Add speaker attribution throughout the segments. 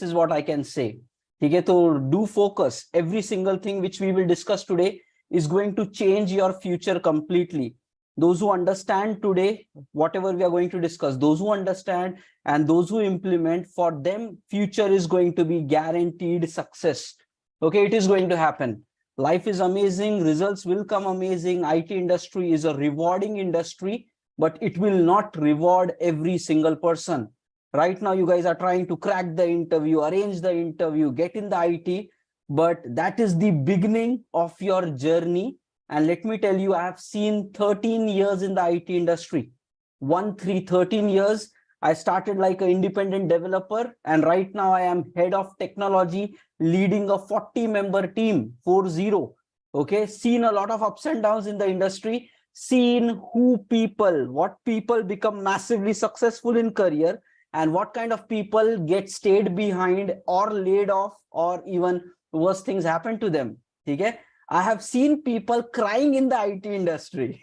Speaker 1: is what I can say. Okay, so do focus. Every single thing which we will discuss today is going to change your future completely. Those who understand today, whatever we are going to discuss, those who understand and those who implement, for them, future is going to be guaranteed success. Okay, it is going to happen. Life is amazing. Results will come amazing. IT industry is a rewarding industry, but it will not reward every single person. Right now, you guys are trying to crack the interview, arrange the interview, get in the IT, but that is the beginning of your journey. And let me tell you, I have seen 13 years in the IT industry. 13 years. I started like an independent developer, and right now I am head of technology, leading a 40-member team, 40. Okay, seen a lot of ups and downs in the industry, seen what people become massively successful in career, and what kind of people get stayed behind or laid off, or even worse things happen to them. Okay, I have seen people crying in the IT industry.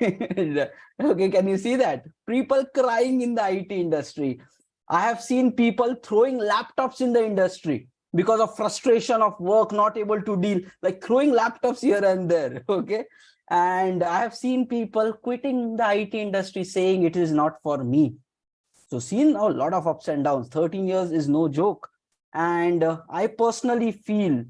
Speaker 1: Okay, can you see that? People crying in the IT industry. I have seen people throwing laptops in the industry because of frustration of work, not able to deal, like throwing laptops here and there. Okay, and I have seen people quitting the IT industry saying it is not for me. So seen a lot of ups and downs. 13 years is no joke. And I personally feel,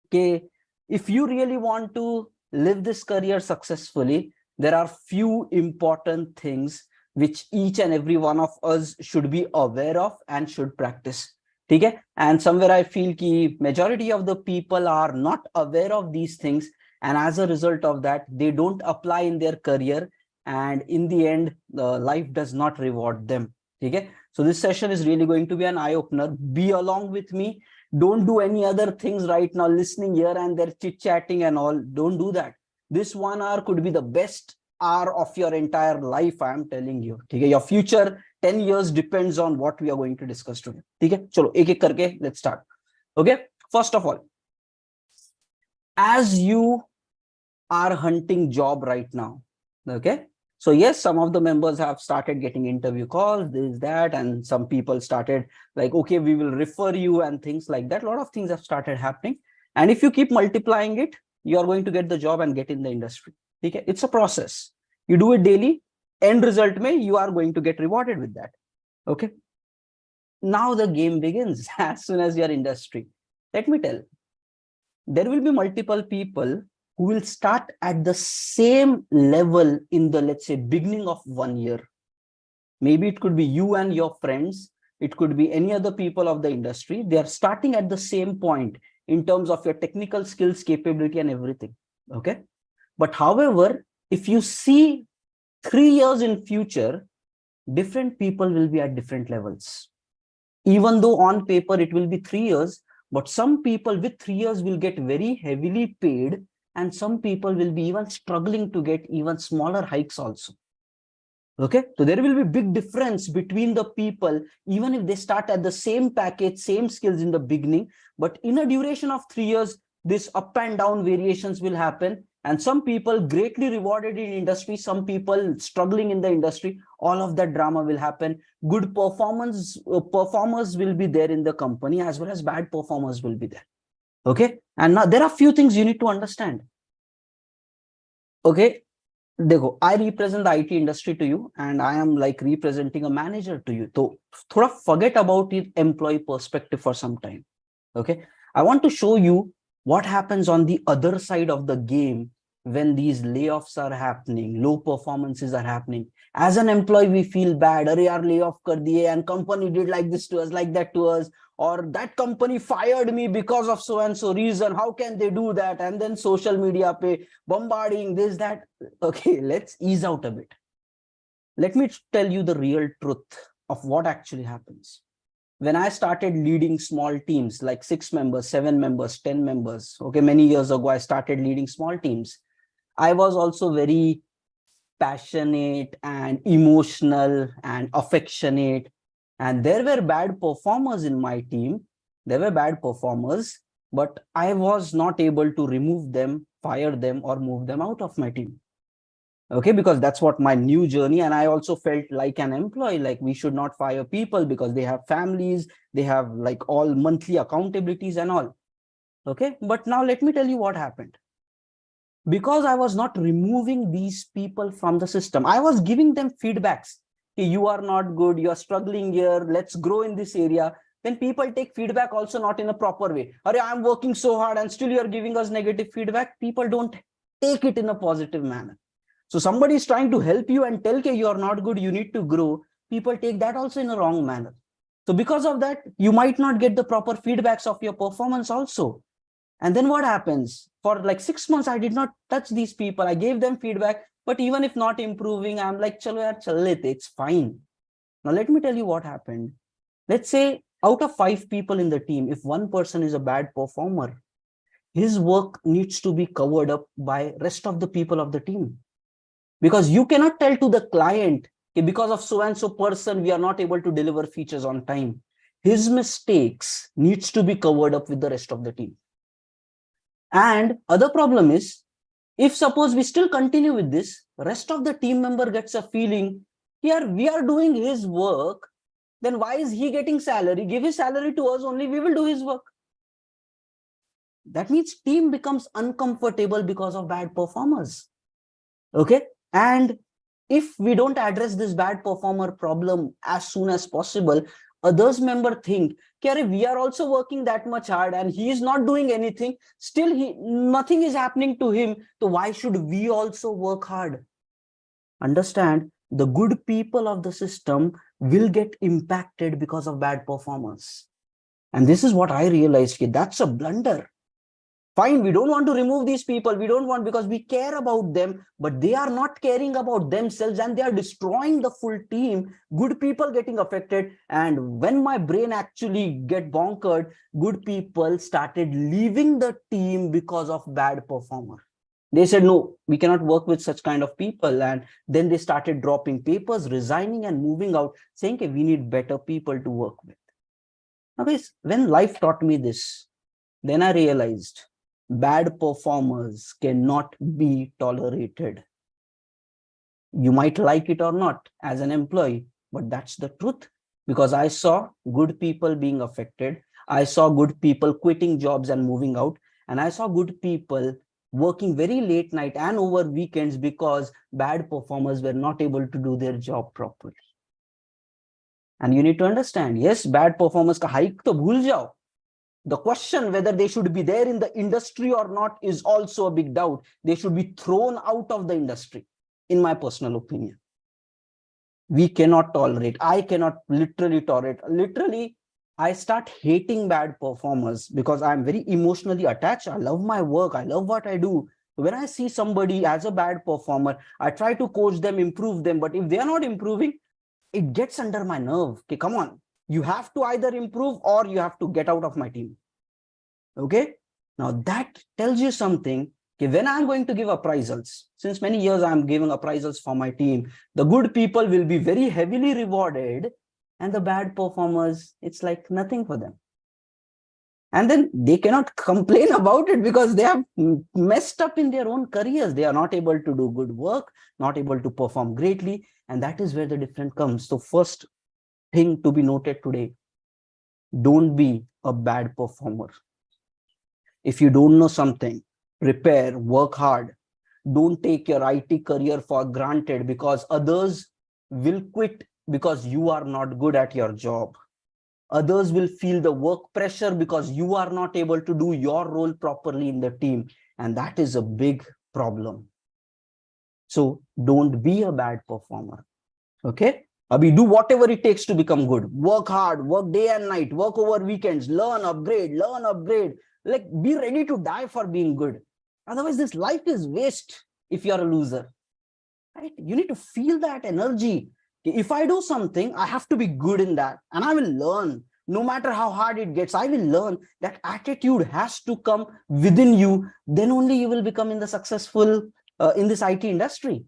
Speaker 1: okay, if you really want to live this career successfully, there are few important things which each and every one of us should be aware of and should practice. Okay? And somewhere I feel that majority of the people are not aware of these things, and as a result of that, they don't apply in their career, and in the end, life does not reward them. Okay? So this session is really going to be an eye-opener. Be along with me. Don't do any other things right now, listening here and there, chit-chatting and all. Don't do that. This 1 hour could be the best hour of your entire life, I am telling you. Okay? Your future 10 years depends on what we are going to discuss today. Okay? Chalo, ek karke, let's start. Okay? First of all, as you are hunting job right now, okay? So yes, some of the members have started getting interview calls, this, that, and some people started like, okay, we will refer you and things like that. A lot of things have started happening. And if you keep multiplying it, you are going to get the job and get in the industry. Okay? It's a process. You do it daily, end result may, you are going to get rewarded with that. Okay. Now the game begins as soon as your industry. Let me tell, there will be multiple people who will start at the same level in the, let's say, beginning of 1 year. Maybe it could be you and your friends. It could be any other people of the industry. They are starting at the same point in terms of your technical skills, capability, and everything. Okay. But however, if you see 3 years in future, different people will be at different levels. Even though on paper it will be 3 years, but some people with 3 years will get very heavily paid, and some people will be even struggling to get even smaller hikes also. Okay, so there will be big difference between the people, even if they start at the same package, same skills in the beginning, but in a duration of 3 years, this up and down variations will happen. And some people greatly rewarded in industry, some people struggling in the industry, all of that drama will happen. Good performers will be there in the company, as well as bad performers will be there. Okay, and now there are few things you need to understand. Okay, देखो, I represent the IT industry to you, and I am like representing a manager to you. So thoda forget about the employee perspective for some time. Okay, I want to show you what happens on the other side of the game when these layoffs are happening, low performances are happening. As an employee, we feel bad. Arey yaar, layoff kar diye, and company did like this to us, like that to us, or that company fired me because of so and so reason. How can they do that? And then social media pe bombarding this, that. Okay, let's ease out a bit. Let me tell you the real truth of what actually happens. When I started leading small teams, like 6 members, 7 members, 10 members, okay, many years ago, I started leading small teams. I was also very passionate and emotional and affectionate. And there were bad performers in my team. There were bad performers, but I was not able to remove them, fire them, or move them out of my team. Okay, because that's what my new journey. And I also felt like an employee, like we should not fire people because they have families, they have like all monthly accountabilities and all. Okay, but now let me tell you what happened. Because I was not removing these people from the system, I was giving them feedbacks. Hey, you are not good, you are struggling here, let's grow in this area. Then people take feedback also not in a proper way. I'm working so hard and still you're giving us negative feedback. People don't take it in a positive manner. So somebody is trying to help you and tell you you are not good, you need to grow. People take that also in a wrong manner. So because of that, you might not get the proper feedbacks of your performance also. And then what happens? For like 6 months, I did not touch these people. I gave them feedback, but even if not improving, I'm like, chalo yaar, chal lete, it's fine. Now, let me tell you what happened. Let's say out of 5 people in the team, if one person is a bad performer, his work needs to be covered up by rest of the people of the team. Because you cannot tell to the client, okay, because of so and so person, we are not able to deliver features on time. His mistakes needs to be covered up with the rest of the team. And other problem is, if suppose we still continue with this, rest of the team member gets a feeling, here we are doing his work, then why is he getting salary? Give his salary to us only, we will do his work. That means team becomes uncomfortable because of bad performers. Okay. And if we don't address this bad performer problem as soon as possible, others member think, we are also working that much hard and he is not doing anything. Still, nothing is happening to him. So why should we also work hard? Understand, the good people of the system will get impacted because of bad performance. And this is what I realized. That's a blunder. Fine, we don't want to remove these people. We don't want, because we care about them, but they are not caring about themselves and they are destroying the full team. Good people getting affected. And when my brain actually get bonkered, good people started leaving the team because of bad performer. They said, no, we cannot work with such kind of people. And then they started dropping papers, resigning and moving out, saying, okay, we need better people to work with. Okay, when life taught me this, then I realized bad performers cannot be tolerated. You might like it or not as an employee, but that's the truth, because I saw good people being affected. I saw good people quitting jobs and moving out. And I saw good people working very late night and over weekends because bad performers were not able to do their job properly. And you need to understand, yes, bad performers ka hike to bhul jao. The question whether they should be there in the industry or not is also a big doubt. They should be thrown out of the industry, in my personal opinion. We cannot tolerate. I cannot literally tolerate. Literally, I start hating bad performers because I'm very emotionally attached. I love my work. I love what I do. When I see somebody as a bad performer, I try to coach them, improve them. But if they are not improving, it gets under my nerve. Okay, come on. You have to either improve or you have to get out of my team. Okay. Now that tells you something. Okay, when I'm going to give appraisals, since many years I'm giving appraisals for my team, the good people will be very heavily rewarded and the bad performers, it's like nothing for them. And then they cannot complain about it because they have messed up in their own careers. They are not able to do good work, not able to perform greatly. And that is where the difference comes. So first thing to be noted today, don't be a bad performer. If you don't know something, prepare, work hard. Don't take your IT career for granted because others will quit because you are not good at your job. Others will feel the work pressure because you are not able to do your role properly in the team. And that is a big problem. So don't be a bad performer. Okay? Abhi, do whatever it takes to become good. Work hard, work day and night, work over weekends, learn, upgrade. Like, be ready to die for being good. Otherwise, this life is waste if you're a loser. Right? You need to feel that energy. If I do something, I have to be good in that. And I will learn. No matter how hard it gets, I will learn. That attitude has to come within you. Then only you will become in the successful in this IT industry.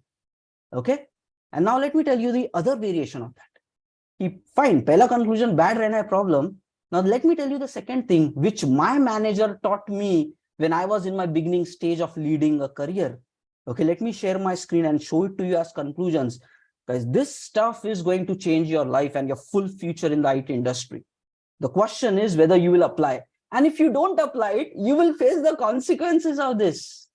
Speaker 1: Okay? And now let me tell you the other variation of that. Fine, pehla conclusion, bad rehna hai problem. Now let me tell you the second thing, which my manager taught me when I was in my beginning stage of leading a career. Okay, let me share my screen and show it to you as conclusions. Guys, this stuff is going to change your life and your full future in the IT industry. The question is whether you will apply. And if you don't apply it, you will face the consequences of this.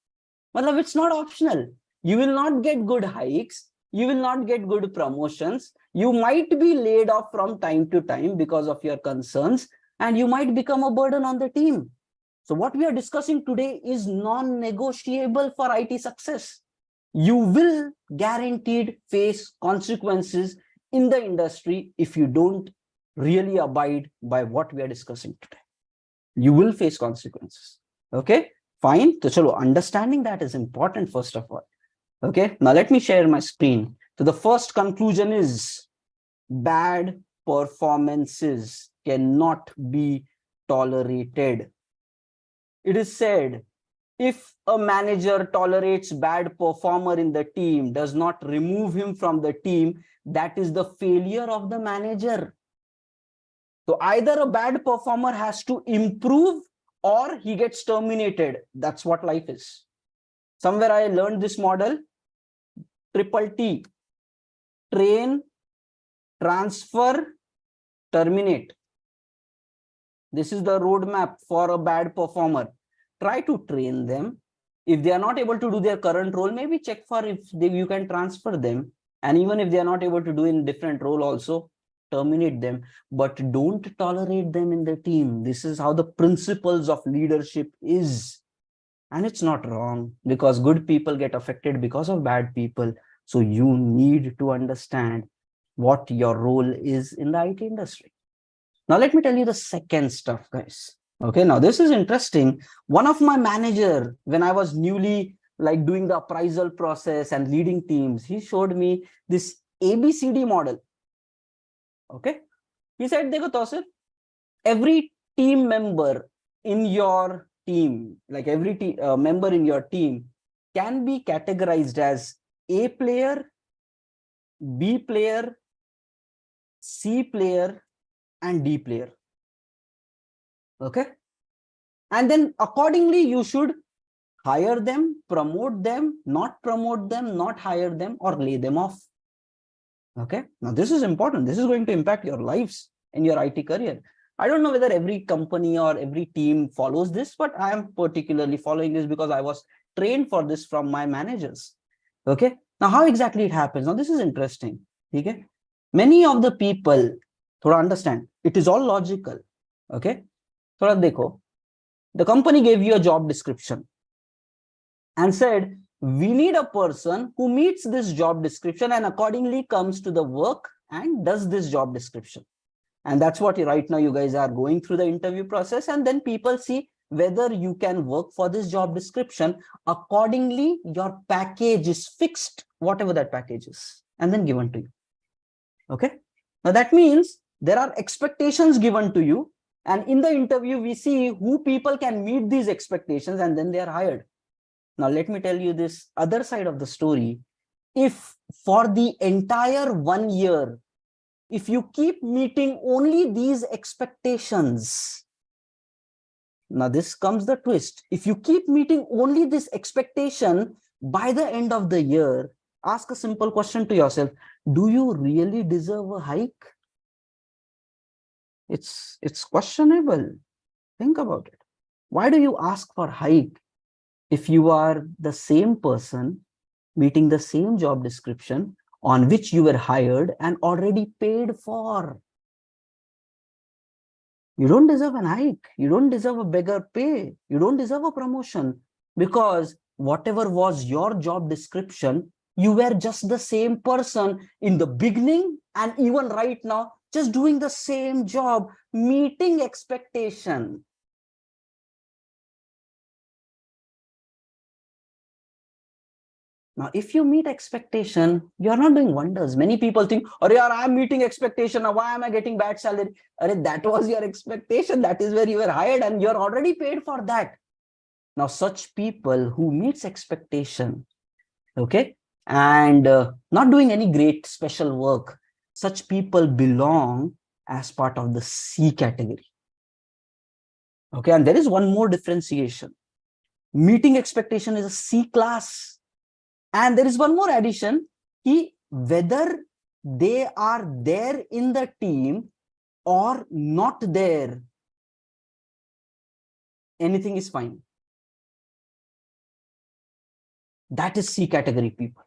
Speaker 1: Well, it's not optional. You will not get good hikes. You will not get good promotions. You might be laid off from time to time because of your concerns, and you might become a burden on the team. So what we are discussing today is non-negotiable for IT success. You will guaranteed face consequences in the industry if you don't really abide by what we are discussing today. You will face consequences. Okay, fine. So chalo, understanding that is important first of all. Okay, now let me share my screen. So the first conclusion is bad performances cannot be tolerated. It is said, if a manager tolerates bad performer in the team, does not remove him from the team, that is the failure of the manager. So either a bad performer has to improve or he gets terminated. That's what life is. Somewhere I learned this model, triple T, train, transfer, terminate. This is the roadmap for a bad performer. Try to train them. If they are not able to do their current role, maybe check for if you can transfer them. And even if they are not able to do in different role also, terminate them. But don't tolerate them in the team. This is how the principles of leadership is. And it's not wrong, because good people get affected because of bad people. So you need to understand what your role is in the IT industry. Now, let me tell you the second stuff, guys. Okay, now this is interesting. One of my manager, when I was newly like doing the appraisal process and leading teams, he showed me this ABCD model. Okay, he said, Dekho Tausif, every team member in your team, like every member in your team can be categorized as A player, B player, C player, and D player. Okay, and then accordingly you should hire them, promote them, not promote them, not hire them, or lay them off. Okay, now this is important. This is going to impact your lives in your IT career. I don't know whether every company or every team follows this, but I am particularly following this because I was trained for this from my managers. Okay, now how exactly it happens? Now this is interesting. Okay, many of the people, thoda understand, it is all logical. Okay, thoda dekho, the company gave you a job description and said, we need a person who meets this job description and accordingly comes to the work and does this job description. And that's what right now you guys are going through the interview process, and then people see whether you can work for this job description. Accordingly, your package is fixed, whatever that package is, and then given to you. Okay, now that means there are expectations given to you, and in the interview we see who people can meet these expectations, and then they are hired. Now let me tell you this other side of the story. If for the entire 1 year, if you keep meeting only these expectations, now this comes the twist. If you keep meeting only this expectation, by the end of the year, ask a simple question to yourself. Do you really deserve a hike? It's questionable. Think about it. Why do you ask for hike if you are the same person meeting the same job description on which you were hired and already paid for? You don't deserve an hike. You don't deserve a bigger pay. You don't deserve a promotion, because whatever was your job description, you were just the same person in the beginning and even right now, just doing the same job, meeting expectation. Now, if you meet expectation, you're not doing wonders. Many people think, oh, yeah, I'm meeting expectation. Now, why am I getting bad salary? That was your expectation. That is where you were hired and you're already paid for that. Now, such people who meets expectation, okay, and not doing any great special work, such people belong as part of the C category. Okay, and there is one more differentiation. Meeting expectation is a C class. And there is one more addition, whether they are there in the team or not there, anything is fine. That is C category people.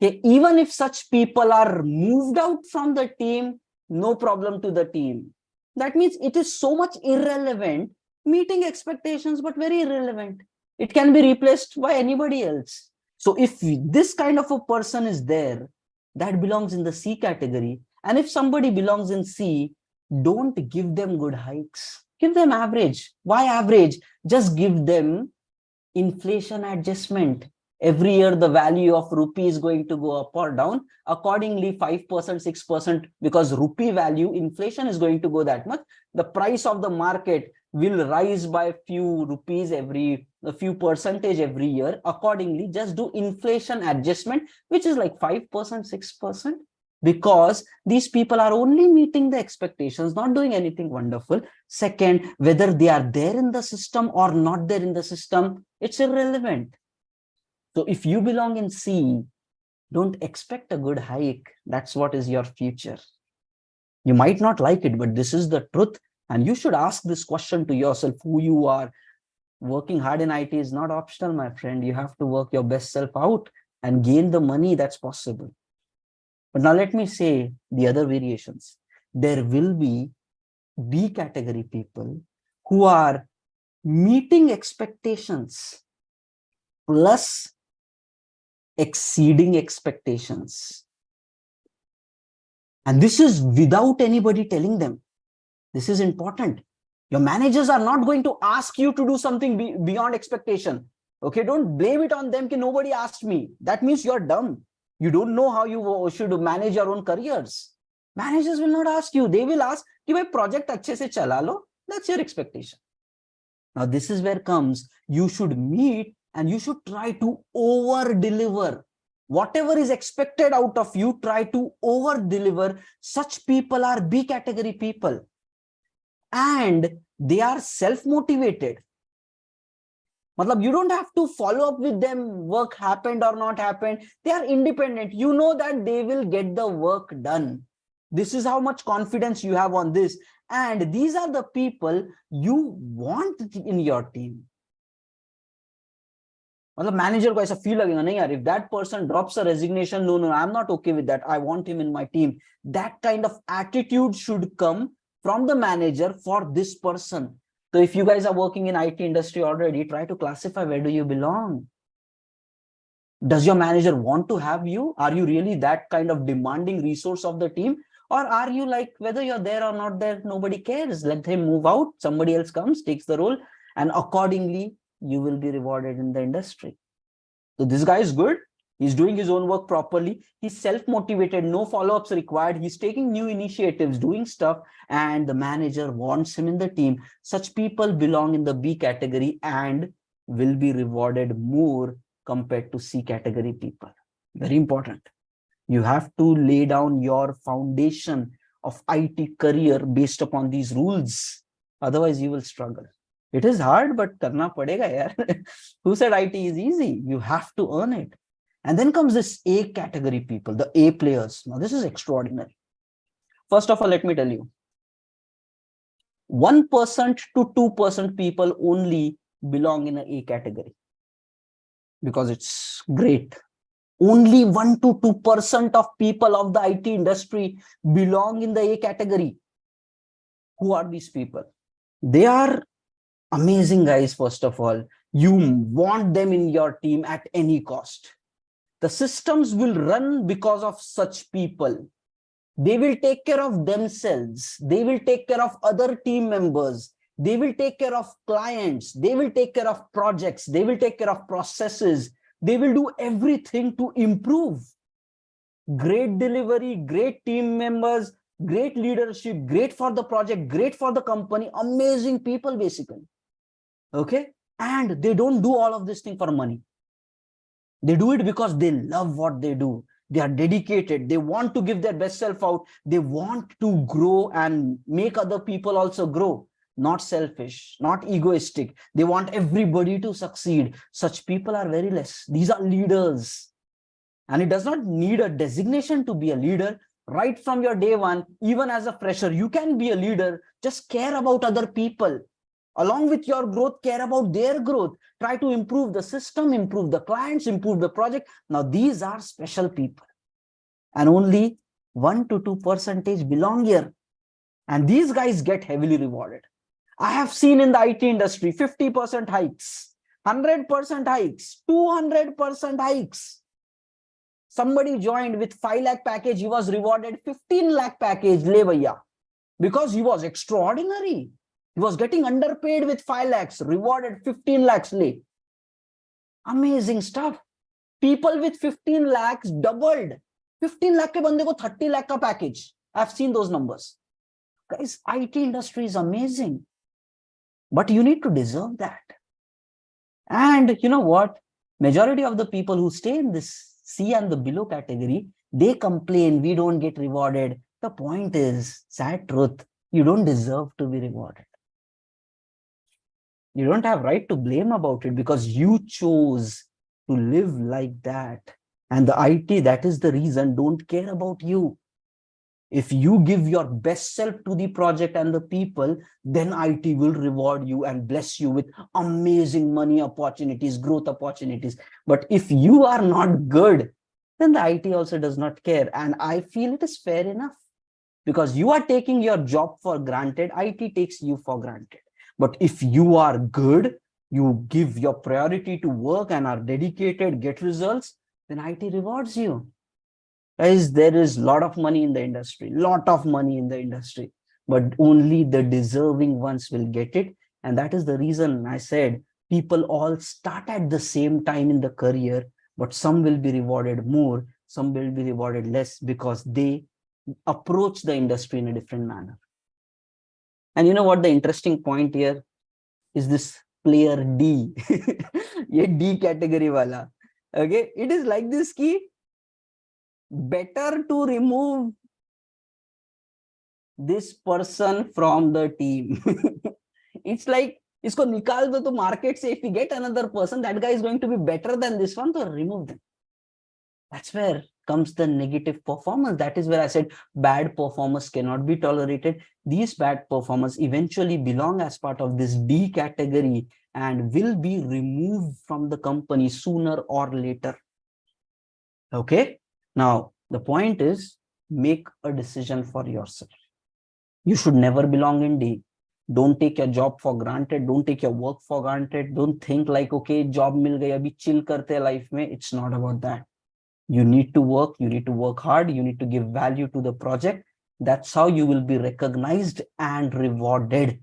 Speaker 1: Okay, even if such people are moved out from the team, no problem to the team. That means it is so much irrelevant, meeting expectations, but very irrelevant. It can be replaced by anybody else. So if this kind of a person is there, that belongs in the C category. And if somebody belongs in C, don't give them good hikes. Give them average. Why average? Just give them inflation adjustment. Every year, the value of rupee is going to go up or down. Accordingly, 5%, 6%, because rupee value, inflation is going to go that much. The price of the market will rise by a few rupees a few percentage every year. Accordingly, just do inflation adjustment, which is like 5%, 6%. Because these people are only meeting the expectations, not doing anything wonderful. Second, whether they are there in the system or not there in the system, it's irrelevant. So if you belong in C, don't expect a good hike. That's what is your future. You might not like it, but this is the truth. And you should ask this question to yourself, who you are. Working hard in IT is not optional, my friend. You have to work your best self out and gain the money that's possible. But now let me say the other variations. There will be B category people who are meeting expectations plus exceeding expectations. And this is without anybody telling them. This is important. Your managers are not going to ask you to do something beyond expectation. Okay, don't blame it on them that nobody asked me. That means you're dumb. You don't know how you should manage your own careers. Managers will not ask you. They will ask, कि भाई project अच्छे से चला लो. That's your expectation. Now this is where comes, you should meet and you should try to over deliver. Whatever is expected out of you, try to over deliver. Such people are B category people. And they are self-motivated. Matlab, you don't have to follow up with them, work happened or not happened. They are independent. You know that they will get the work done. This is how much confidence you have on this. And these are the people you want in your team. Matlab, manager ko aisa feel lagega, nahi yaar, if that person drops a resignation, no, I'm not okay with that. I want him in my team. That kind of attitude should come from the manager for this person. So if you guys are working in IT industry already, try to classify where do you belong. Does your manager want to have you? Are you really that kind of demanding resource of the team? Or are you like, whether you're there or not there, nobody cares. Let him move out. Somebody else comes, takes the role, and accordingly, you will be rewarded in the industry. So this guy is good. He's doing his own work properly. He's self-motivated, no follow-ups required. He's taking new initiatives, doing stuff, and the manager wants him in the team. Such people belong in the B category and will be rewarded more compared to C category people. Very important. You have to lay down your foundation of IT career based upon these rules. Otherwise, you will struggle. It is hard, but karna padega, yaar. Who said IT is easy? You have to earn it. And then comes this A category people, the A players. Now, this is extraordinary. First of all, let me tell you, 1% to 2% people only belong in an A category because it's great. Only 1 to 2% of people of the IT industry belong in the A category. Who are these people? They are amazing guys, first of all. You want them in your team at any cost. The systems will run because of such people. They will take care of themselves. They will take care of other team members. They will take care of clients. They will take care of projects. They will take care of processes. They will do everything to improve. Great delivery, great team members, great leadership, great for the project, great for the company, amazing people basically. Okay? And they don't do all of this thing for money. They do it because they love what they do. They are dedicated. They want to give their best self out. They want to grow and make other people also grow. not selfish, not egoistic. They want everybody to succeed. Such people are very less. These are leaders. And it does not need a designation to be a leader. Right from your day one, even as a fresher, you can be a leader. Just care about other people. Along with your growth, care about their growth. Try to improve the system, improve the clients, improve the project. Now, these are special people. And only 1 to 2% belong here. And these guys get heavily rewarded. I have seen in the IT industry 50% hikes, 100% hikes, 200% hikes. Somebody joined with 5 lakh package, he was rewarded 15 lakh package, le bhaiya, because he was extraordinary. He was getting underpaid with 5 lakhs, rewarded 15 lakhs le. Amazing stuff. People with 15 lakhs doubled. 15 lakh ke bande ko 30 lakh ka package. I've seen those numbers. Guys, IT industry is amazing. But you need to deserve that. And you know what? Majority of the people who stay in this C and the below category, they complain, we don't get rewarded. The point is, sad truth, you don't deserve to be rewarded. You don't have right to blame about it because you chose to live like that. And the IT, that is the reason, don't care about you. If you give your best self to the project and the people, then IT will reward you and bless you with amazing money opportunities, growth opportunities. But if you are not good, then the IT also does not care. And I feel it is fair enough because you are taking your job for granted. IT takes you for granted. But if you are good, you give your priority to work and are dedicated, get results, then IT rewards you. Guys, there is a lot of money in the industry, but only the deserving ones will get it. And that is the reason I said people all start at the same time in the career, but some will be rewarded more, some will be rewarded less because they approach the industry in a different manner. And you know what the interesting point here is, this player D, ye D category wala. Okay, it is like this key. Better to remove this person from the team. It's like, isko nikal do to market se, if we get another person, that guy is going to be better than this one, so remove them. That's where comes the negative performance. That is where I said bad performance cannot be tolerated. These bad performers eventually belong as part of this D category and will be removed from the company sooner or later. Okay. Now, the point is, make a decision for yourself. You should never belong in D. Don't take your job for granted. Don't take your work for granted. Don't think like, okay, job mil gaya, abhi chill karte life mein. It's not about that. You need to work. You need to work hard. You need to give value to the project. That's how you will be recognized and rewarded.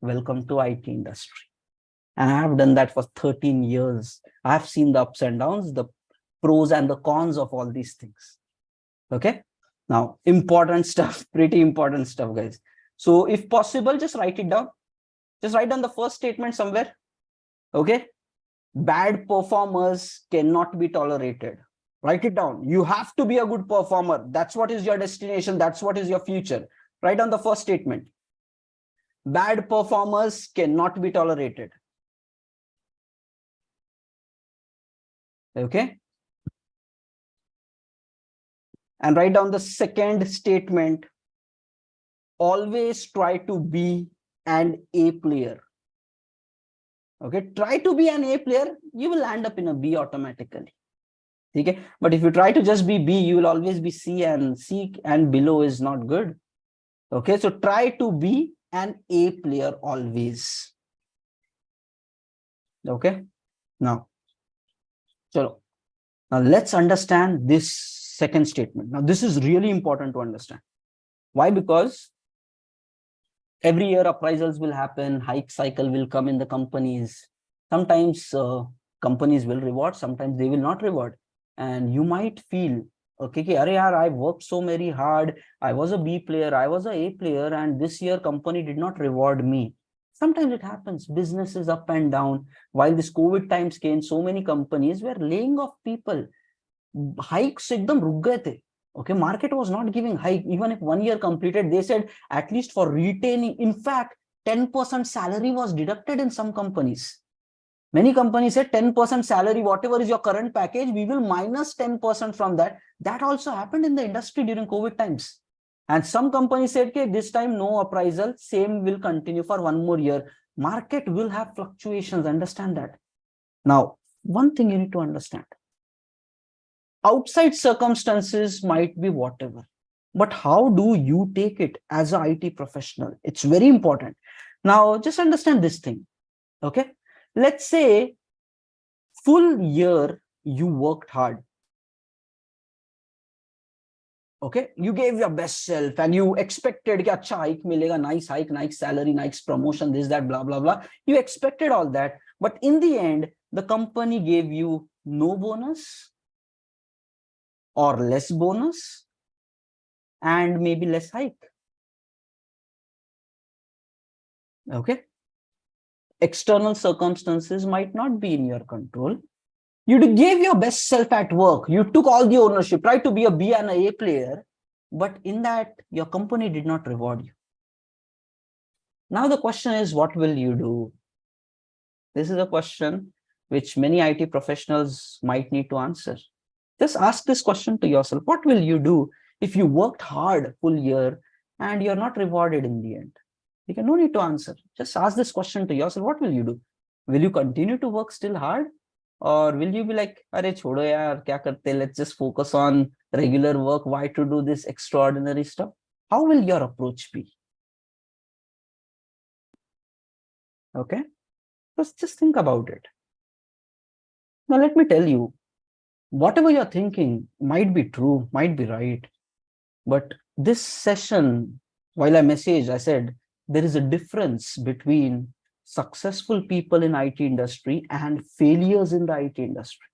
Speaker 1: Welcome to IT industry. And I have done that for 13 years. I have seen the ups and downs, the pros and the cons of all these things. Okay. Now, important stuff, pretty important stuff, guys. So if possible, just write it down. Just write down the first statement somewhere. Okay. Bad performers cannot be tolerated. Write it down. You have to be a good performer. That's what is your destination. That's what is your future. Write down the first statement. Bad performers cannot be tolerated. Okay. And write down the second statement. Always try to be an A player. Okay, try to be an A player, you will end up in a B automatically. Okay, but if you try to just be B, you will always be C, and C and below is not good. Okay, so try to be an A player always. Okay, now let's understand this second statement. Now, this is really important to understand. Why? Because every year appraisals will happen, hike cycle will come in the companies. Sometimes companies will reward, sometimes they will not reward. And you might feel, okay, I worked so very hard. I was a B player, I was a A player, and this year company did not reward me. Sometimes it happens. Business is up and down. While this COVID times came, so many companies were laying off people. Hikes ekdam ruk gaye the. Okay, market was not giving hike. Even if 1 year completed, they said at least for retaining. In fact, 10% salary was deducted in some companies. Many companies said 10% salary, whatever is your current package, we will minus 10% from that. That also happened in the industry during COVID times. And some companies said, okay, this time no appraisal, same will continue for one more year. Market will have fluctuations, understand that. Now, one thing you need to understand. Outside circumstances might be whatever, but how do you take it as an IT professional? It's very important. Now, just understand this thing, okay? Let's say full year you worked hard. Okay, you gave your best self and you expected कि अच्छा hike मिलेगा, nice hike, nice salary, nice promotion, this, that, blah, blah, blah. You expected all that, but in the end, the company gave you no bonus or less bonus and maybe less hike. Okay, external circumstances might not be in your control. You gave your best self at work. You took all the ownership, tried to be a B and a A player, but in that, your company did not reward you. Now the question is, what will you do? This is a question which many IT professionals might need to answer. Just ask this question to yourself. What will you do if you worked hard full year and you're not rewarded in the end? You can no need to answer. Just ask this question to yourself. What will you do? Will you continue to work still hard? Or will you be like, "Arey chodo yaar, kya karte? Let's just focus on regular work. Why to do this extraordinary stuff?" How will your approach be? Okay, just think about it. Now, let me tell you, whatever you're thinking might be true, might be right. But this session, while I messaged, I said, there is a difference between successful people in IT industry and failures in the IT industry.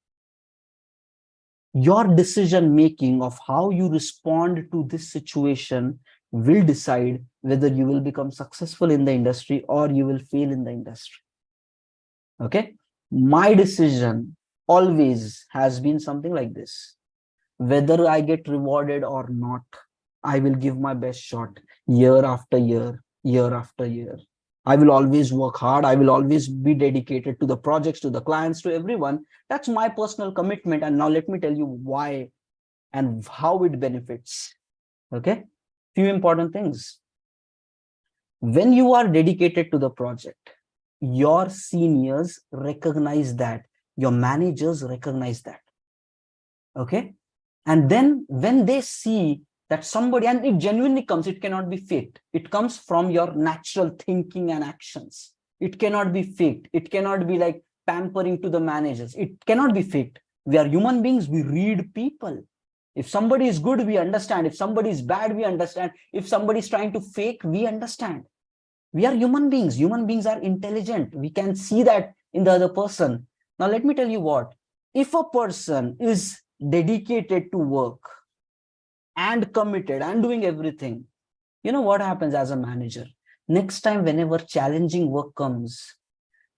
Speaker 1: Your decision making of how you respond to this situation will decide whether you will become successful in the industry or you will fail in the industry. Okay, my decision always has been something like this. Whether I get rewarded or not, I will give my best shot year after year, year after year. I will always work hard. I will always be dedicated to the projects, to the clients, to everyone. That's my personal commitment. And now let me tell you why and how it benefits. Okay, few important things. When you are dedicated to the project, your seniors recognize that, your managers recognize that. Okay, and then when they see that somebody, and it genuinely comes, it cannot be faked. It comes from your natural thinking and actions. It cannot be faked. It cannot be like pampering to the managers. It cannot be faked. We are human beings. We read people. If somebody is good, we understand. If somebody is bad, we understand. If somebody is trying to fake, we understand. We are human beings. Human beings are intelligent. We can see that in the other person. Now, let me tell you what. If a person is dedicated to work and committed and doing everything, you know what happens as a manager? Next time, whenever challenging work comes,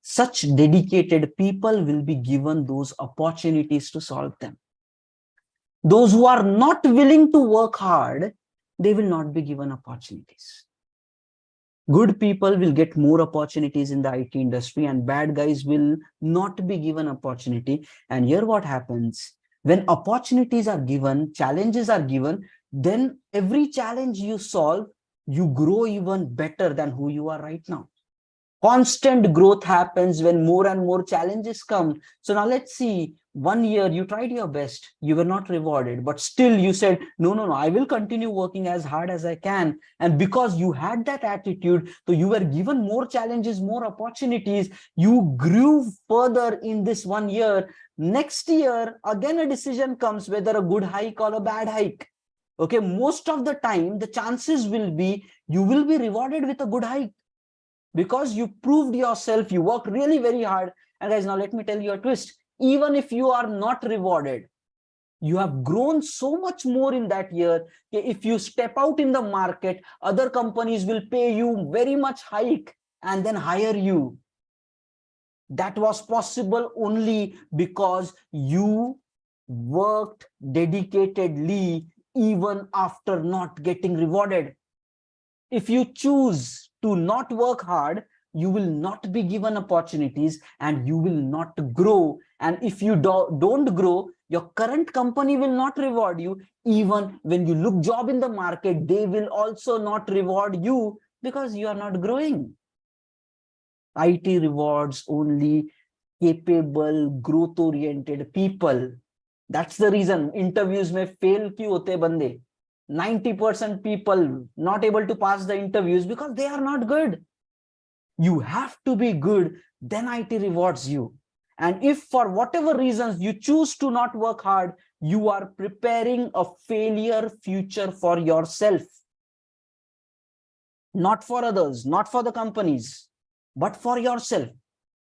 Speaker 1: such dedicated people will be given those opportunities to solve them. Those who are not willing to work hard, they will not be given opportunities. Good people will get more opportunities in the IT industry and bad guys will not be given opportunity. And here what happens? When opportunities are given, challenges are given, then every challenge you solve, you grow even better than who you are right now. Constant growth happens when more and more challenges come. So now let's see, 1 year you tried your best, you were not rewarded, but still you said, no, I will continue working as hard as I can. And because you had that attitude, so you were given more challenges, more opportunities, you grew further in this 1 year. Next year, again, a decision comes whether a good hike or a bad hike. Okay, most of the time, the chances will be you will be rewarded with a good hike because you proved yourself, you worked really very hard. And guys, now let me tell you a twist. Even if you are not rewarded, you have grown so much more in that year. If you step out in the market, other companies will pay you very much hike and then hire you. That was possible only because you worked dedicatedly even after not getting rewarded. If you choose to not work hard, you will not be given opportunities and you will not grow. And if you don't grow, your current company will not reward you. Even when you look job in the market, they will also not reward you because you are not growing. IT rewards only capable, growth-oriented people. That's the reason interviews may fail क्यों होते बंदे. 90% people not able to pass the interviews because they are not good. You have to be good, then IT rewards you. And if for whatever reasons you choose to not work hard, you are preparing a failure future for yourself. Not for others, not for the companies, but for yourself.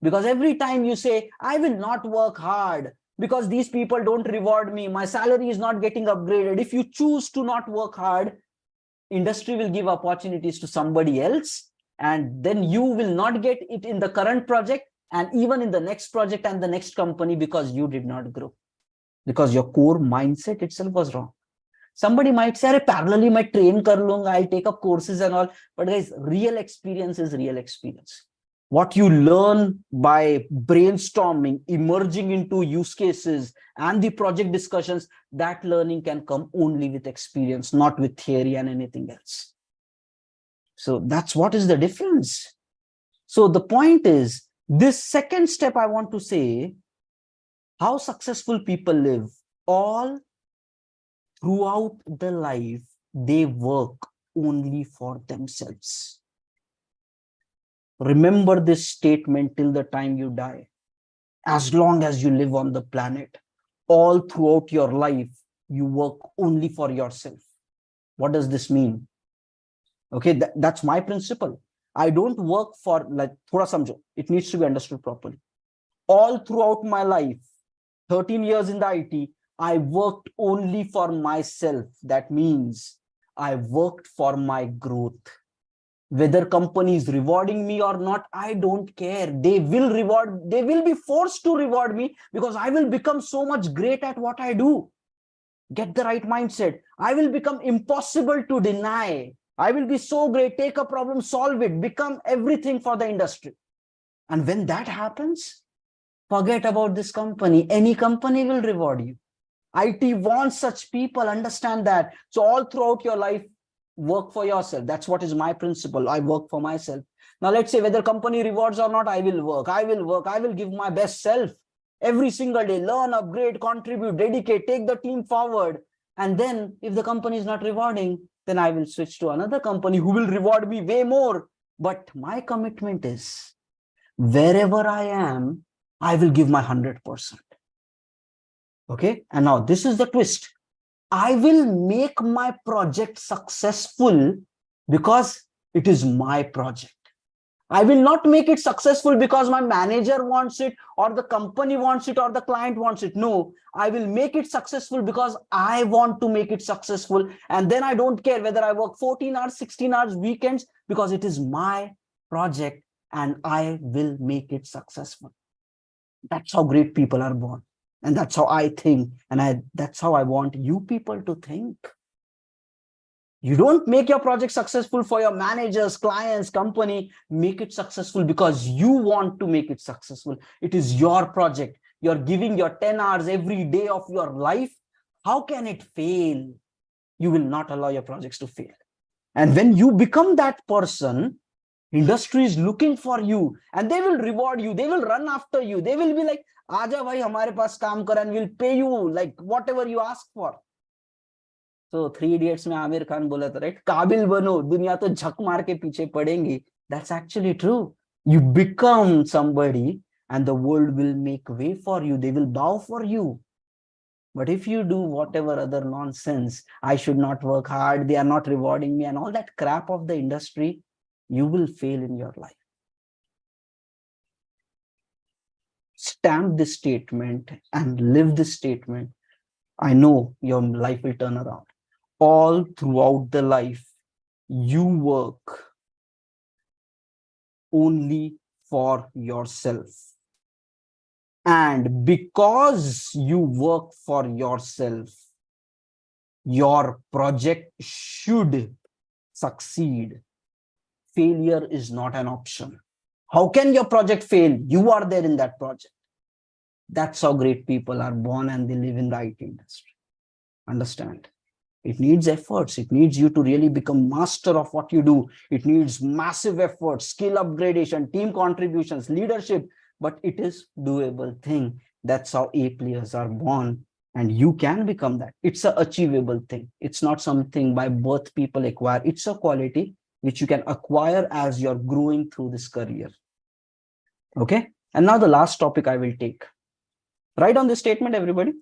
Speaker 1: Because every time you say, I will not work hard because these people don't reward me, my salary is not getting upgraded. If you choose to not work hard, industry will give opportunities to somebody else, and then you will not get it in the current project and even in the next project and the next company because you did not grow, because your core mindset itself was wrong. Somebody might say, parallelly, I train kar lunga, I'll take up courses and all. But guys, real experience is real experience. What you learn by brainstorming, emerging into use cases and the project discussions, that learning can come only with experience, not with theory and anything else. So that's what is the difference. So the point is, this second step I want to say, how successful people live, all throughout the life, they work only for themselves. Remember this statement till the time you die. As long as you live on the planet, all throughout your life, you work only for yourself. What does this mean? Okay, that's my principle. I don't work for, like, thoda samjho, it needs to be understood properly. All throughout my life, 13 years in the IT, I worked only for myself. That means I worked for my growth. Whether company is rewarding me or not, I don't care. They will reward, they will be forced to reward me because I will become so much great at what I do. Get the right mindset. I will become impossible to deny. I will be so great, take a problem, solve it, become everything for the industry. And when that happens, forget about this company. Any company will reward you. IT wants such people, understand that. So all throughout your life, work for yourself. That's what is my principle. I work for myself. Now let's say whether company rewards or not, I will work. I will give my best self every single day. Learn, upgrade, contribute, dedicate, take the team forward. And then if the company is not rewarding, then I will switch to another company who will reward me way more. But my commitment is, wherever I am, I will give my 100%. Okay. And now this is the twist. I will make my project successful because it is my project. I will not make it successful because my manager wants it or the company wants it or the client wants it. No, I will make it successful because I want to make it successful. And then I don't care whether I work 14 hours, 16 hours, weekends, because it is my project and I will make it successful. That's how great people are born. And that's how I think. And that's how I want you people to think. You don't make your project successful for your managers, clients, company. Make it successful because you want to make it successful. It is your project. You're giving your 10 hours every day of your life. How can it fail? You will not allow your projects to fail. And when you become that person, industry is looking for you and they will reward you. They will run after you. They will be like, Aja bhai, hamare paas kaam kar, and we'll pay you like whatever you ask for. So 3 Idiots में आमिर खान बोला था, right? काबिल बनो, दुनिया तो झक मार के पीछे पड़ेंगी. That's actually true. You become somebody and the world will make way for you. They will bow for you. But if you do whatever other nonsense, I should not work hard, they are not rewarding me, and all that crap of the industry, you will fail in your life. Stamp this statement and live this statement. I know your life will turn around. All throughout the life, you work only for yourself. And because you work for yourself, your project should succeed. failure is not an option. How can your project fail? You are there in that project. That's how great people are born and they live in the IT industry. Understand? It needs efforts. It needs you to really become master of what you do. It needs massive efforts, skill upgradation, team contributions, leadership, but it is doable thing. That's how A players are born, and you can become that. It's an achievable thing. It's not something by birth people acquire. It's a quality which you can acquire as you're growing through this career. Okay. And now the last topic I will take. Write on this statement, everybody.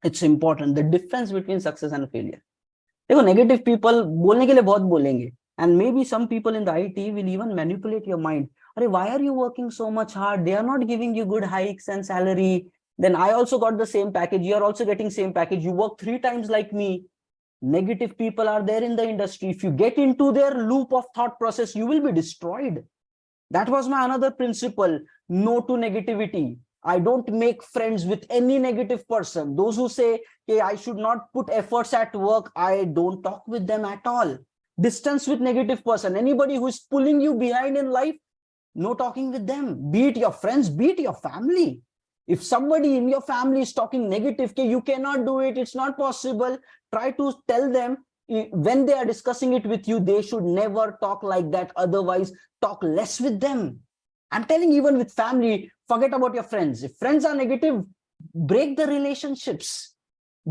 Speaker 1: It's important. The difference between success and failure. देखो, negative people बोलने के लिए बहुत बोलेंगे, and maybe some people in the IT will even manipulate your mind. Arey, why are you working so much hard? They are not giving you good hikes and salary. Then I also got the same package. You are also getting same package. You work 3 times like me. Negative people are there in the industry. If you get into their loop of thought process, you will be destroyed. That was my another principle. No to negativity. I don't make friends with any negative person. Those who say, hey, I should not put efforts at work, I don't talk with them at all. Distance with negative person. Anybody who is pulling you behind in life, no talking with them. Be it your friends, be it your family. If somebody in your family is talking negative, okay, you cannot do it, it's not possible, try to tell them when they are discussing it with you, they should never talk like that. Otherwise, talk less with them. I'm telling you, even with family, forget about your friends. If friends are negative, break the relationships.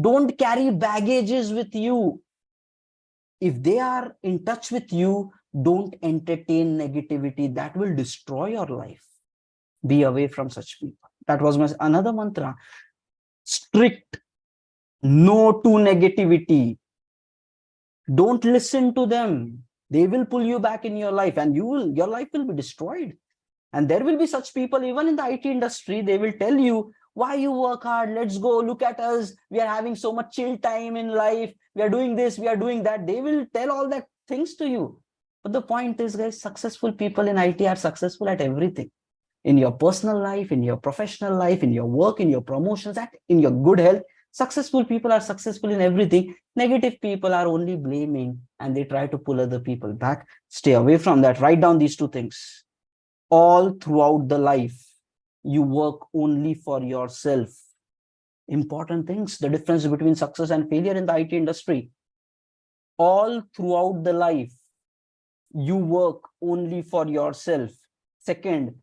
Speaker 1: Don't carry baggages with you. If they are in touch with you, don't entertain negativity. That will destroy your life. Be away from such people. That was my another mantra. Strict no to negativity. Don't listen to them. They will pull you back in your life, and your life will be destroyed. And there will be such people even in the IT industry. They will tell you, why you work hard? Let's go. Look at us. We are having so much chill time in life. We are doing this. We are doing that. They will tell all that things to you. But the point is, guys, successful people in IT are successful at everything. In your personal life, in your professional life, in your work, in your promotions, in your good health. Successful people are successful in everything. Negative people are only blaming and they try to pull other people back. Stay away from that. Write down these 2 things. All throughout the life, you work only for yourself. Important things, the difference between success and failure in the IT industry. All throughout the life, you work only for yourself. Second,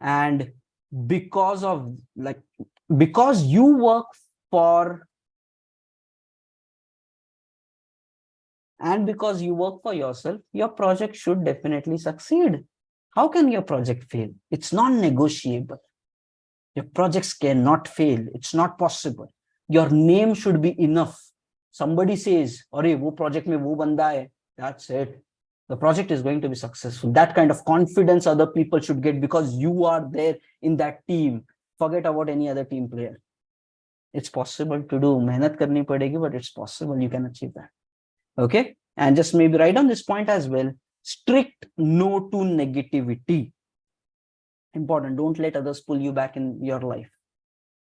Speaker 1: and because you work for yourself, your project should definitely succeed. How can your project fail? It's non-negotiable. Your projects cannot fail. It's not possible. Your name should be enough. Somebody says, "Arey, wo project mein wo banda hai." That's it. The project is going to be successful. That kind of confidence other people should get because you are there in that team. Forget about any other team player. It's possible to do. Mehnat karni padegi, but it's possible. You can achieve that. Okay. And just maybe write on this point as well. Strict no to negativity. Important. Don't let others pull you back in your life.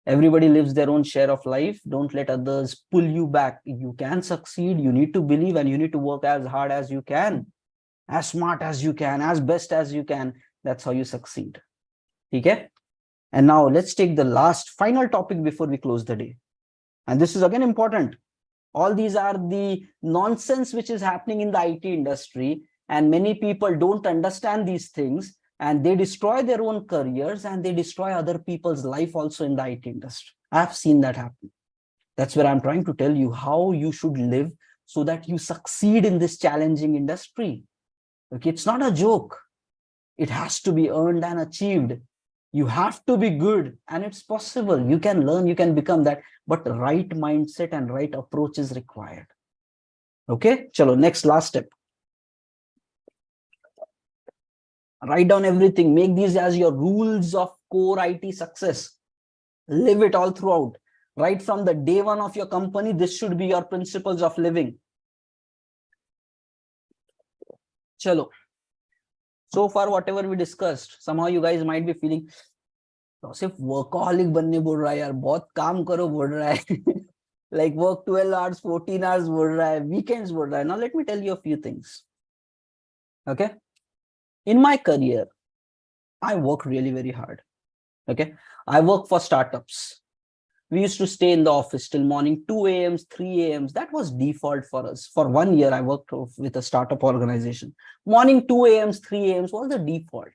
Speaker 1: Everybody lives their own share of life. Don't let others pull you back. You can succeed. You need to believe and you need to work as hard as you can, as smart as you can, as best as you can. That's how you succeed. Okay. And now let's take the last final topic before we close the day. And this is again important. All these are the nonsense which is happening in the IT industry. And many people don't understand these things and they destroy their own careers and they destroy other people's life also in the IT industry. I've seen that happen. That's where I'm trying to tell you how you should live so that you succeed in this challenging industry. Okay, it's not a joke. It has to be earned and achieved. You have to be good and it's possible. You can learn, you can become that, but right mindset and right approach is required. Okay, chalo, next last step. Write down everything. Make these as your rules of core IT success. Live it all throughout. Right from the day one of your company, this should be your principles of living. Chalo. So far, whatever we discussed, somehow you guys might be feeling, सिर्फ workaholic बनने बोल रहा है यार, बहुत काम करो बोल रहा है. Like work 12 hours, 14 hours बोल रहा है, weekends बोल रहा है. Now let me tell you a few things. Okay. In my career, I work really very hard. Okay. I work for startups. We used to stay in the office till morning 2 a.m., 3 a.m. That was default for us. For 1 year, I worked with a startup organization. Morning 2 a.m., 3 a.m. was the default.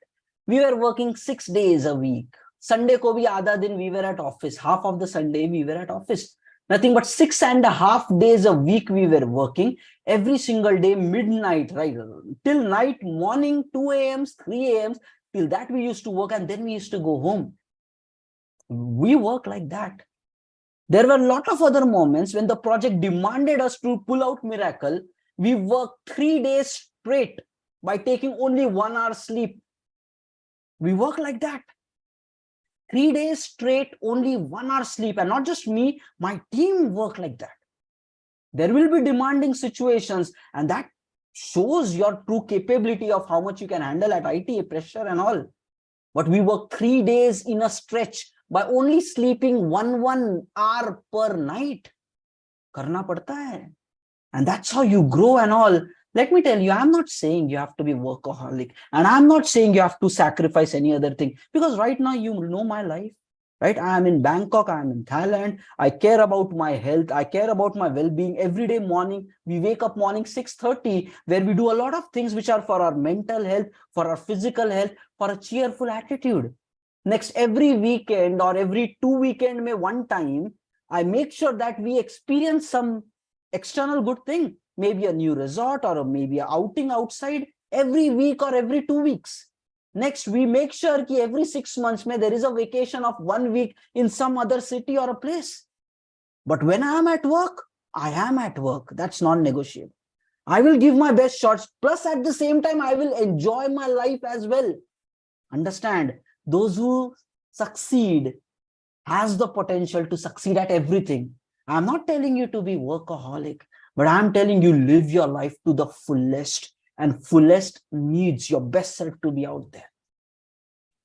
Speaker 1: We were working 6 days a week. Sunday ko bhi aadha din we were at office. Half of the Sunday we were at office. Nothing but 6.5 days a week we were working. Every single day, midnight, right? Till night, morning 2 a.m., 3 a.m. Till that we used to work, and then we used to go home. We work like that. There were a lot of other moments when the project demanded us to pull out miracle. We worked 3 days straight by taking only 1 hour sleep. We work like that. 3 days straight, only 1 hour sleep. And not just me, my team work like that. There will be demanding situations, and that shows your true capability of how much you can handle at IT, pressure and all. But we work 3 days in a stretch by only sleeping one hour per night. Karna padta hai. And that's how you grow and all. Let me tell you, I'm not saying you have to be workaholic, and I'm not saying you have to sacrifice any other thing, because right now you know my life, right? I am in Bangkok, I am in Thailand. I care about my health. I care about my well-being. Every day morning, we wake up morning 6:30, where we do a lot of things which are for our mental health, for our physical health, for a cheerful attitude. Next, every weekend or every 2 weekend may one time, I make sure that we experience some external good thing, maybe a new resort or maybe an outing outside every week or every 2 weeks. Next, we make sure that every 6 months there is a vacation of 1 week in some other city or a place. But when I am at work, I am at work. That's non-negotiable. I will give my best shots. Plus, at the same time, I will enjoy my life as well. Understand, those who succeed has the potential to succeed at everything. I'm not telling you to be workaholic, but I'm telling you live your life to the fullest, and fullest needs your best self to be out there.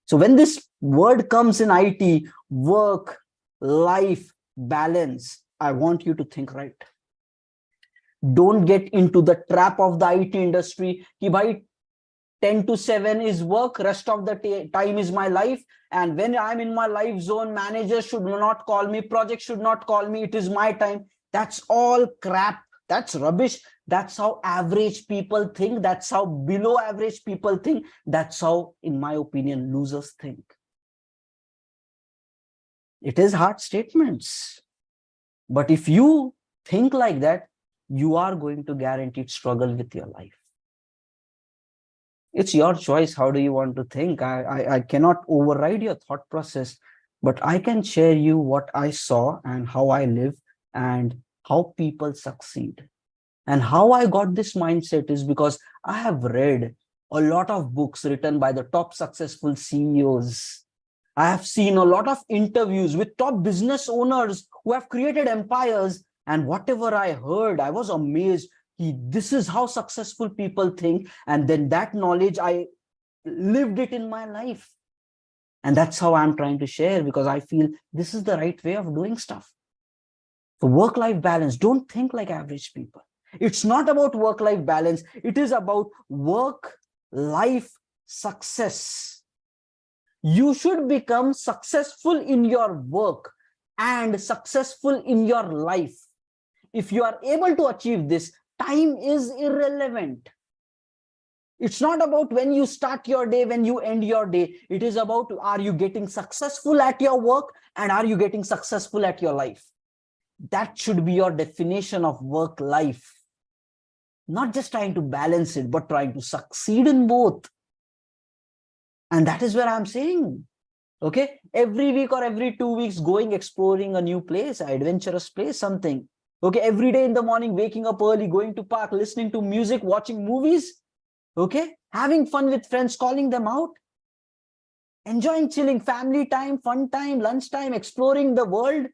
Speaker 1: So when this word comes in IT, work, life, balance, I want you to think right. Don't get into the trap of the IT industry. Ki bhai, 10 to 7 is work, rest of the time is my life. And when I'm in my life zone, manager should not call me, project should not call me, it is my time. That's all crap. That's rubbish. That's how average people think. That's how below average people think. That's how, in my opinion, losers think. It is hard statements. But if you think like that, you are going to guaranteed struggle with your life. It's your choice. How do you want to think? I cannot override your thought process, but I can share you what I saw and how I live and how people succeed. And how I got this mindset is because I have read a lot of books written by the top successful CEOs. I have seen a lot of interviews with top business owners who have created empires. And whatever I heard, I was amazed. This is how successful people think. And then that knowledge, I lived it in my life. And that's how I'm trying to share, because I feel this is the right way of doing stuff. For work-life balance, don't think like average people. It's not about work-life balance. It is about work-life success. You should become successful in your work and successful in your life. If you are able to achieve this, time is irrelevant. It's not about when you start your day, when you end your day. It is about, are you getting successful at your work and are you getting successful at your life? That should be your definition of work life. Not just trying to balance it, but trying to succeed in both. And that is where I'm saying, okay, every week or every 2 weeks, going exploring a new place, an adventurous place, something. Okay, every day in the morning, waking up early, going to park, listening to music, watching movies. Okay, having fun with friends, calling them out. Enjoying chilling, family time, fun time, lunch time, exploring the world.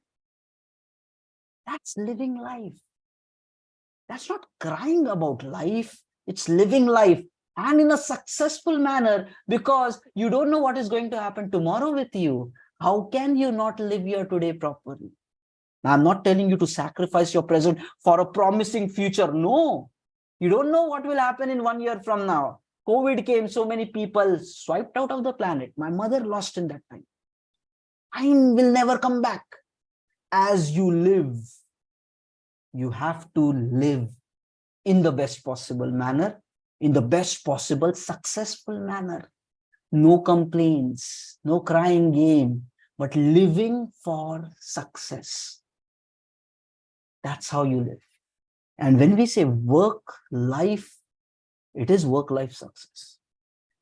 Speaker 1: That's living life. That's not crying about life. It's living life, and in a successful manner, because you don't know what is going to happen tomorrow with you. How can you not live your today properly? I'm not telling you to sacrifice your present for a promising future. No, you don't know what will happen in 1 year from now. COVID came, so many people swiped out of the planet. My mother lost in that time. I will never come back. As you live, you have to live in the best possible manner, in the best possible successful manner. No complaints, no crying game, but living for success. That's how you live. And when we say work life, it is work life success.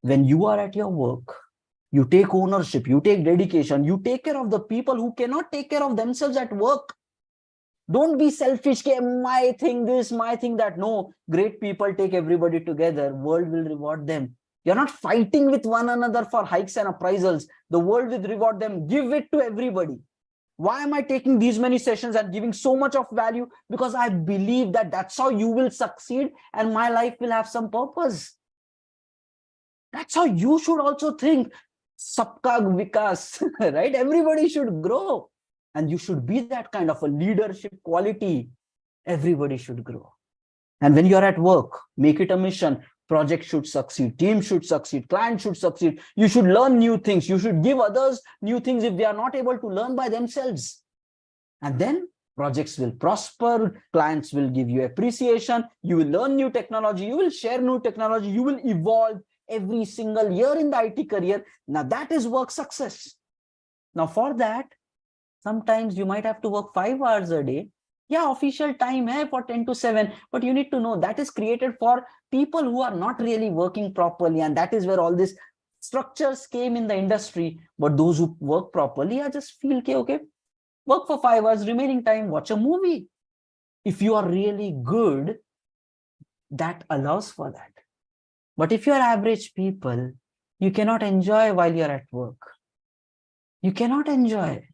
Speaker 1: When you are at your work, you take ownership, you take dedication, you take care of the people who cannot take care of themselves at work. Don't be selfish, my thing this, my thing that. No, great people take everybody together. World will reward them. You're not fighting with one another for hikes and appraisals. The world will reward them. Give it to everybody. Why am I taking these many sessions and giving so much of value? Because I believe that that's how you will succeed and my life will have some purpose. That's how you should also think. Sabka vikas, right? Everybody should grow. And you should be that kind of a leadership quality. Everybody should grow. And when you're at work, make it a mission. Project should succeed, team should succeed, client should succeed. You should learn new things. You should give others new things if they are not able to learn by themselves. And then projects will prosper, clients will give you appreciation, you will learn new technology, you will share new technology, you will evolve every single year in the IT career. Now that is work success. Now for that, sometimes you might have to work 5 hours a day. Yeah, official time hai for 10 to 7, but you need to know that is created for people who are not really working properly, and that is where all these structures came in the industry. But those who work properly, I just feel okay, work for 5 hours, remaining time, watch a movie. If you are really good, that allows for that. But if you are average people, you cannot enjoy while you're at work. You cannot enjoy.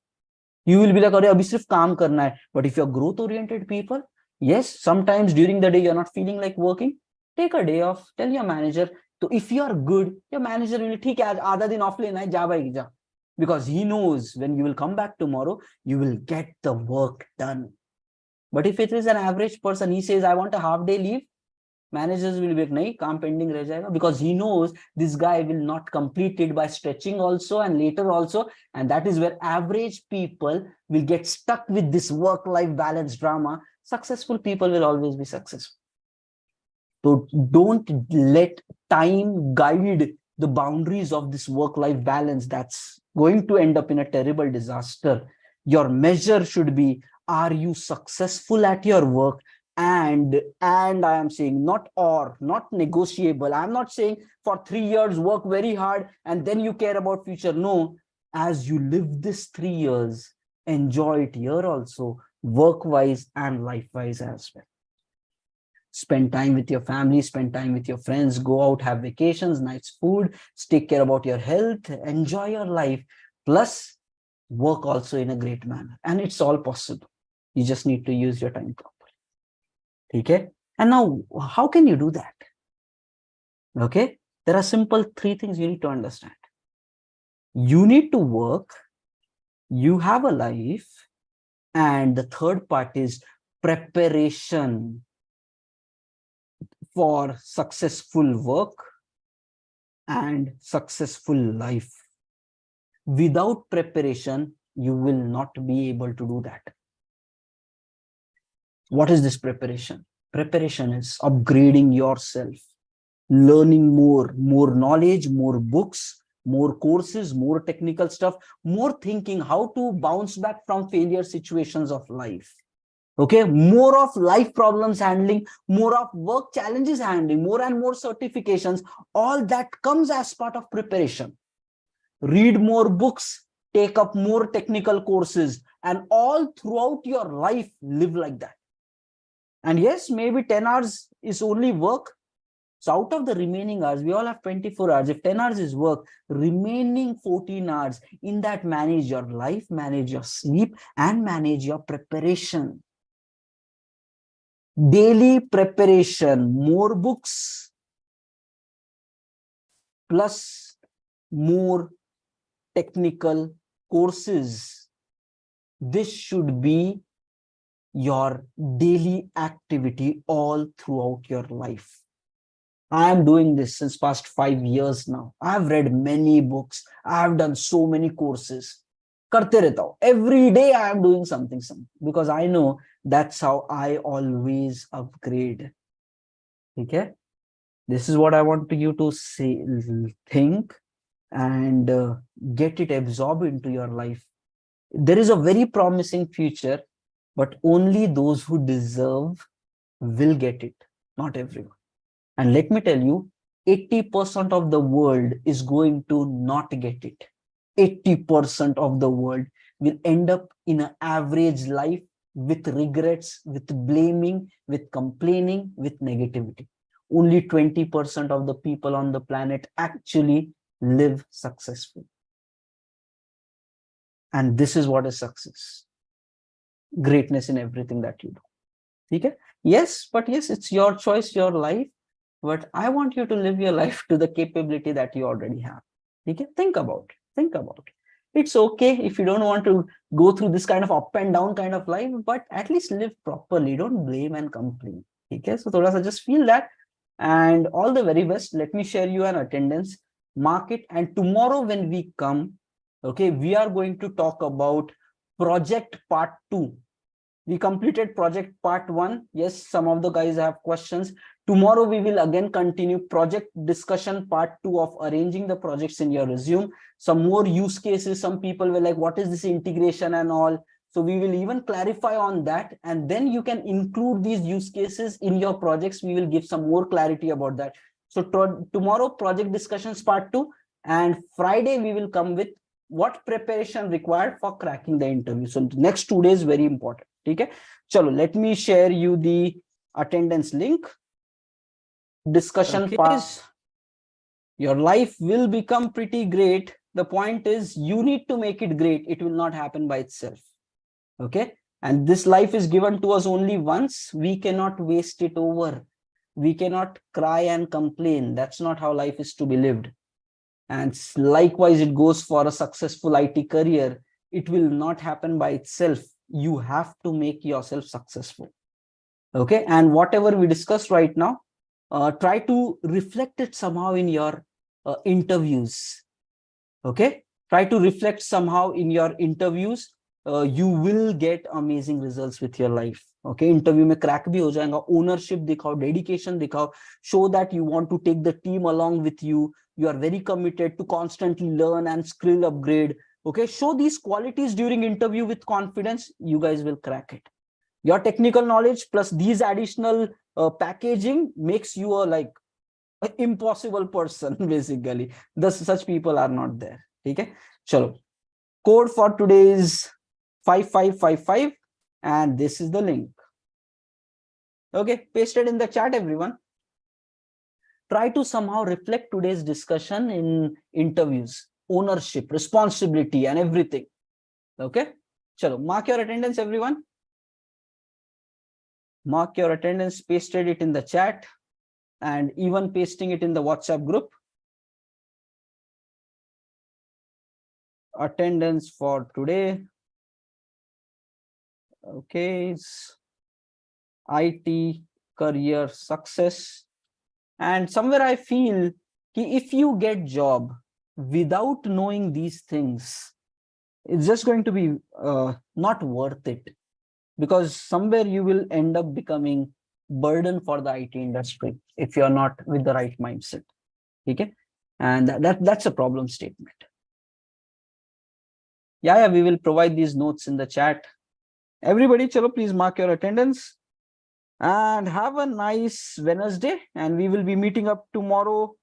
Speaker 1: You will be like, "Arey, abhi sirf kaam karna hai." But if you're growth oriented people, yes, sometimes during the day you're not feeling like working, take a day off, tell your manager. So if you are good, your manager will, "Theek hai, aadha din off lena hai, ja bhai ja." Because he knows when you will come back tomorrow, you will get the work done. But if it is an average person, he says, "I want a half day leave," managers will be like, "Nahi, kaam pending reh jayega," because he knows this guy will not complete it by stretching also and later also. And that is where average people will get stuck with this work-life balance drama. Successful people will always be successful. So don't let time guide the boundaries of this work-life balance. That's going to end up in a terrible disaster. Your measure should be, are you successful at your work? And I am saying not negotiable. I'm not saying for 3 years work very hard and then you care about future. No, as you live this 3 years, enjoy it here also, work-wise and life-wise as well. Spend time with your family, spend time with your friends, go out, have vacations, nice food, take care about your health, enjoy your life, plus work also in a great manner. And it's all possible. You just need to use your time properly. Okay? And now, how can you do that? Okay? There are simple 3 things you need to understand. You need to work, you have a life, and the third part is preparation for successful work and successful life. Without preparation, you will not be able to do that. What is this preparation? Preparation is upgrading yourself, learning more knowledge, more books, more courses, more technical stuff, more thinking how to bounce back from failure situations of life. Okay, more of life problems handling, more of work challenges handling, more and more certifications. All that comes as part of preparation. Read more books, take up more technical courses, and all throughout your life, live like that. And yes, maybe 10 hours is only work. So out of the remaining hours, we all have 24 hours. If 10 hours is work, remaining 14 hours, in that manage your life, manage your sleep, and manage your preparation. Daily preparation, more books, plus more technical courses. This should be your daily activity all throughout your life. I am doing this since past 5 years now. I have read many books. I have done so many courses. करते रहता हूँ. Every day I am doing something because I know that's how I always upgrade. Okay? This is what I want you to say, think, and get it absorbed into your life. There is a very promising future, but only those who deserve will get it, not everyone. And let me tell you, 80% of the world is going to not get it. 80% of the world will end up in an average life with regrets, with blaming, with complaining, with negativity. Only 20% of the people on the planet actually live successful. And this is what is success. Greatness in everything that you do. Okay? Yes, but yes, it's your choice, your life. But I want you to live your life to the capability that you already have. Okay? Think about it. Think about it. It's okay if you don't want to go through this kind of up and down kind of life, but at least live properly. Don't blame and complain. Okay? So thoda sa just feel that. And all the very best. Let me share you an attendance. Mark it. And tomorrow when we come, okay, we are going to talk about project part 2. We completed project part 1. Yes, some of the guys have questions. Tomorrow we will again continue project discussion part 2 of arranging the projects in your resume. Some more use cases. Some people were like, what is this integration and all? So we will even clarify on that, and then you can include these use cases in your projects. We will give some more clarity about that. So tomorrow project discussions part 2, and Friday we will come with what preparation required for cracking the interview. So the next 2 days very important. Okay, chalo, let me share you the attendance link. Discussion part. Your life will become pretty great. The point is you need to make it great. It will not happen by itself. Okay, and this life is given to us only once. We cannot waste it over. We cannot cry and complain. That's not how life is to be lived. And likewise, it goes for a successful IT career. It will not happen by itself. You have to make yourself successful. Okay, and whatever we discussed right now, try to reflect it somehow in your interviews. Okay, try to reflect somehow in your interviews. You will get amazing results with your life. Okay, interview mein crack bhi ho jayega. Ownership dikhao, dedication dikhao, show that you want to take the team along with you. You are very committed to constantly learn and skill upgrade. Okay, show these qualities during interview with confidence. You guys will crack it. Your technical knowledge plus these additional packaging makes you a like an impossible person basically. Such people are not there. Okay, chalo. Code for today is 5555, and this is the link. Okay, pasted in the chat, everyone. Try to somehow reflect today's discussion in interviews, ownership, responsibility, and everything. Okay, chalo, mark your attendance, everyone. Mark your attendance, pasted it in the chat, and even pasting it in the WhatsApp group. Attendance for today. Okay, it's IT career success. And somewhere I feel if you get job without knowing these things, it's just going to be not worth it, because somewhere you will end up becoming burden for the IT industry if you're not with the right mindset. Okay, and that's a problem statement. Yeah, we will provide these notes in the chat. Everybody, chalo, please mark your attendance and have a nice Wednesday. And we will be meeting up tomorrow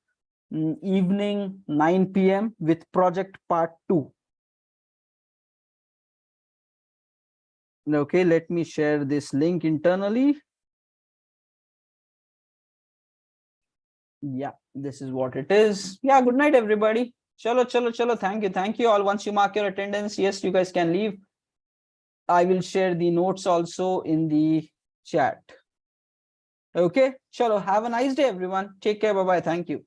Speaker 1: evening 9 p.m. with project part 2. Okay, let me share this link internally. Yeah, this is what it is. Yeah, good night, everybody. Chalo, chalo, chalo. Thank you all. Once you mark your attendance, yes, you guys can leave. I will share the notes also in the chat. Okay, chalo, have a nice day, everyone. Take care. Bye-bye. Thank you.